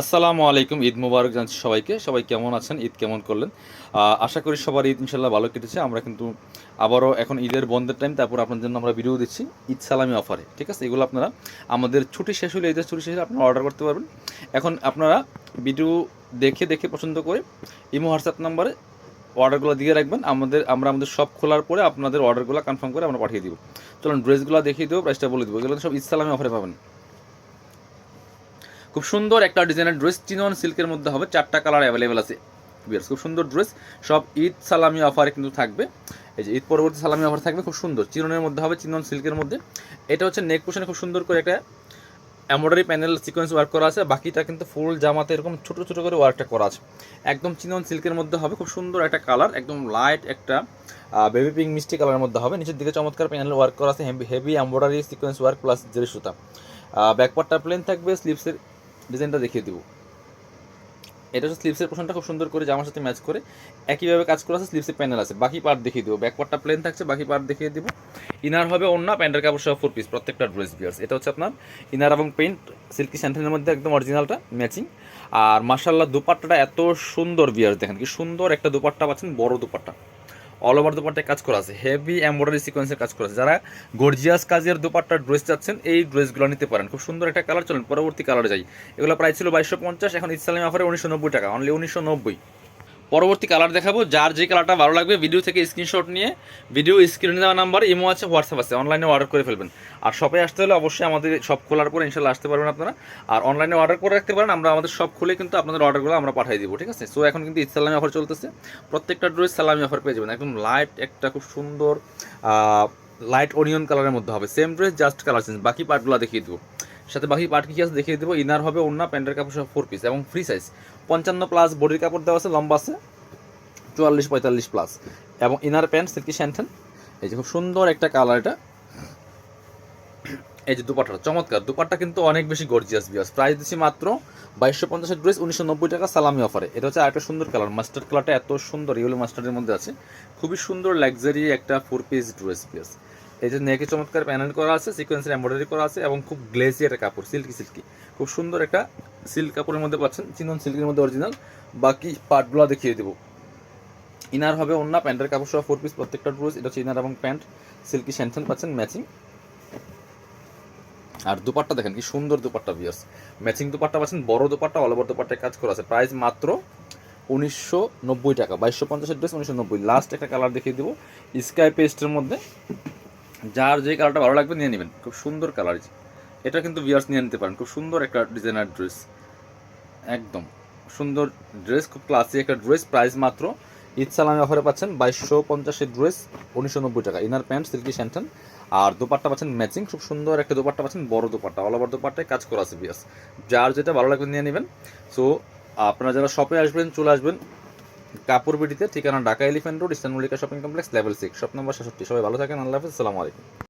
আসসালামু আলাইকুম। ঈদ মুবারক জানাচ্ছি সবাইকে। সবাই কেমন আছেন? ঈদ কেমন করলেন? আশা করি সবার ঈদ ইনশাল্লাহ ভালো কেটেছে। আমরা কিন্তু আবারও এখন ঈদের বন্ধের টাইম, তারপর আপনার জন্য আমরা ভিডিও দিচ্ছি ঈদ সালামি অফারে। ঠিক আছে? এগুলো আপনারা আমাদের ছুটি শেষ হলে, ঈদের ছুটি শেষ হলে আপনারা অর্ডার করতে পারবেন। এখন আপনারা ভিডিও দেখে দেখে পছন্দ করে ইমো হোয়াটসঅ্যাপ নাম্বারে অর্ডারগুলো দিয়ে রাখবেন। আমরা আমাদের সব খোলার পরে আপনাদের অর্ডারগুলো কনফার্ম করে আমরা পাঠিয়ে দিব। চলুন ড্রেসগুলো দেখিয়ে দেবো, প্রাইসটা বলে দেবো। এগুলো সব ঈদ সালামি অফারে পাবেন। খুব সুন্দর একটা ডিজাইনের ড্রেস, চিনন সিল্কের মধ্যে হবে। 4টা কালার অ্যাভেলেবেল আছে। খুব সুন্দর ড্রেস, সব ঈদ সালামি অফারে কিন্তু থাকবে। এই যে ঈদ পরবর্তী সালামি অফার থাকবে, খুব সুন্দর চিননের মধ্যে হবে, চিনন সিল্কের মধ্যে। এটা হচ্ছে নেক পোশনে খুব সুন্দর করে একটা এমব্রয়ডারি প্যানেল সিকোয়েন্স ওয়ার্ক করা আছে। বাকিটা কিন্তু ফুল জামাতে এরকম ছোটো ছোটো করে ওয়ার্কটা করা আছে। একদম চিনন সিল্কের মধ্যে হবে, খুব সুন্দর একটা কালার, একদম লাইট একটা বেবি পিঙ্ক মিষ্টি কালারের মধ্যে হবে। নিচের দিকে চমৎকার প্যানেল ওয়ার্ক করা আছে, heavy embroidery sequence work plus Jerry সুতা। ব্যাকপার্টটা প্লেন থাকবে, স্লিভসের ডিজাইনটা দেখিয়ে দিব। এটা হচ্ছে স্লিভসের পোর্শনটা খুব সুন্দর করে জামার সাথে ম্যাচ করে একইভাবে কাজ করা আছে। স্লিভসের প্যানেল আছে, বাকি পার্ট দেখিয়ে দিব। ব্যাক পার্টটা প্লেন থাকছে, বাকি পার্ট দেখিয়ে দিব। ইনার হবে ওন্না, প্যান্টের কাপড় সহ 4 পিস প্রত্যেকটা ড্রেস বিয়ার্স। এটা হচ্ছে আপনার ইনার এবং পেন্ট সিল্কি স্যান্টেনের মধ্যে একদম অরিজিনালটা ম্যাচিং। আর মাশাআল্লাহ দুপাট্টাটা এত সুন্দর বিয়ার্স, দেখেন কি সুন্দর একটা দুপাট্টা পাচ্ছেন, বড় দুপাট্টা। অল ওভার দুপাট্টায় কাজ করা আছে, হেভি এমব্রয়ডারি সিকোয়েন্সের কাজ করা আছে। যারা গর্জিয়াস কাজের দুপাট্টার ড্রেস চাচ্ছেন এই ড্রেসগুলো নিতে পারেন। খুব সুন্দর একটা কালার। চলুন পরবর্তী কালারে যাই। এগুলো প্রাইস ছিল 2250, এখন ইসলামী অফারে 1990 টাকা, অনলি 1990। পরবর্তী কালার দেখাবো। যার যে কালারটা ভালো লাগবে ভিডিও থেকে স্ক্রিনশট নিয়ে ভিডিও স্ক্রিনে দেওয়া নাম্বার ইমো আছে, হোয়াটসঅ্যাপ আছে, অনলাইনে অর্ডার করে ফেলবেন। আর শপে আসতে হলে অবশ্যই আমাদের সব খোলার পরে ইনশাল্লাহ আসতে পারবেন আপনারা। আর অনলাইনে অর্ডার করে রাখতে পারেন, আমরা আমাদের সব খুলে কিন্তু আপনাদের অর্ডারগুলো আমরা পাঠিয়ে দিব। ঠিক আছে? সো এখন কিন্তু ঈদ সালামি অফার চলতেছে, প্রত্যেকটা ড্রেস সালামি অফার পেয়ে যাবেন। একদম লাইট একটা খুব সুন্দর লাইট অনিয়ন কালারের মধ্যে হবে। Same dress, just colour change. বাকি পার্টগুলো দেখিয়ে দেবো, সাথে বাকি পার্ট কী আছে দেখিয়ে দেবো। ইনার হবে ওন্না, প্যান্টের কাপড় সহ 4 পিস এবং ফ্রি সাইজ। 55+ বডির কাপড় দেওয়া আছে, লম্বা আছে 44-45 প্লাস, এবং ইনার প্যান্ট সিল্কি স্যান্টেন। এই যে খুব সুন্দর একটা কালার এটা। এই যে দুপাট্টা চমৎকার, দুপাট্টা কিন্তু অনেক বেশি গর্জিয়াস বিয়াস। প্রাইস দিচ্ছি মাত্র 2250 ড্রেস 1990 টাকা সালামি অফারে। এটা হচ্ছে আরেকটা সুন্দর কালার, মাস্টার্ড কালারটা এত সুন্দর, ইয়েলো মাস্টার্ডের মধ্যে আছে। খুবই সুন্দর লাক্সারি একটা 4 পিস ড্রেস বিয়াস। এই যে নেকে চমৎকার প্যানেল করা আছে, সিকোয়েন্সের এমব্রয়ডারি করা আছে, এবং খুব গ্লেজি একটা কাপড়, সিল্কি সিল্কি খুব সুন্দর একটা সিল্ক কাপড়ের মধ্যে পাচ্ছেন, চিনন সিল্কের মধ্যে অরিজিনাল। বাকি পার্টগুলো দেখিয়ে দেবো। ইনার হবে ওন্না, প্যান্টের কাপড় সহ 4 পিস প্রত্যেকটা ড্রেস। এটা হচ্ছে ইনার এবং প্যান্ট সিল্কি স্যান্টেন পাচ্ছেন ম্যাচিং। আর দুপাট্টা দেখেন কি সুন্দর দুপাট্টা বিয়ার্স, ম্যাচিং দুপাট্টা পাচ্ছেন, বড় দুপাট্টা, অল ওভার দুপাট্টায় কাজ করা আছে। প্রাইস মাত্র 1990 টাকা, 2250 ড্রেস 1990। লাস্ট একটা কালার দেখিয়ে দেবো স্কাই পেস্টের মধ্যে। যার যে কালারটা ভালো লাগবে নিয়ে নেবেন, খুব সুন্দর কালার। এটা কিন্তু বিয়ার্স নিয়ে নিতে পারেন, খুব সুন্দর একটা ডিজাইনার ড্রেস, একদম সুন্দর ড্রেস, খুব ক্লাসি একটা ড্রেস। প্রাইস মাত্র ঈদ সালামি অফারে পাচ্ছেন 2250 ড্রেস 1990 টাকা। ইনার প্যান্ট সিল্কি স্যান্টন, আর দোপাট্টা পাচ্ছেন ম্যাচিং, খুব সুন্দর একটা দোপাট্টা পাচ্ছেন, বড় দোপাট্টা, অল ওভার দোপাট্টায় কাজ করা আছে বিয়াস। যার যেটা ভালো লাগবে নিয়ে নেবেন। সো আপনারা যারা শপে আসবেন চলে আসবেন কাপড় বিডিতে, ঠিকানা Dhaka elephant road, eastern Mallika shopping complex, level 6, shop number 66। সবাই ভালো থাকেন, আল্লাহ হাফিজ, আসসালামু আলাইকুম।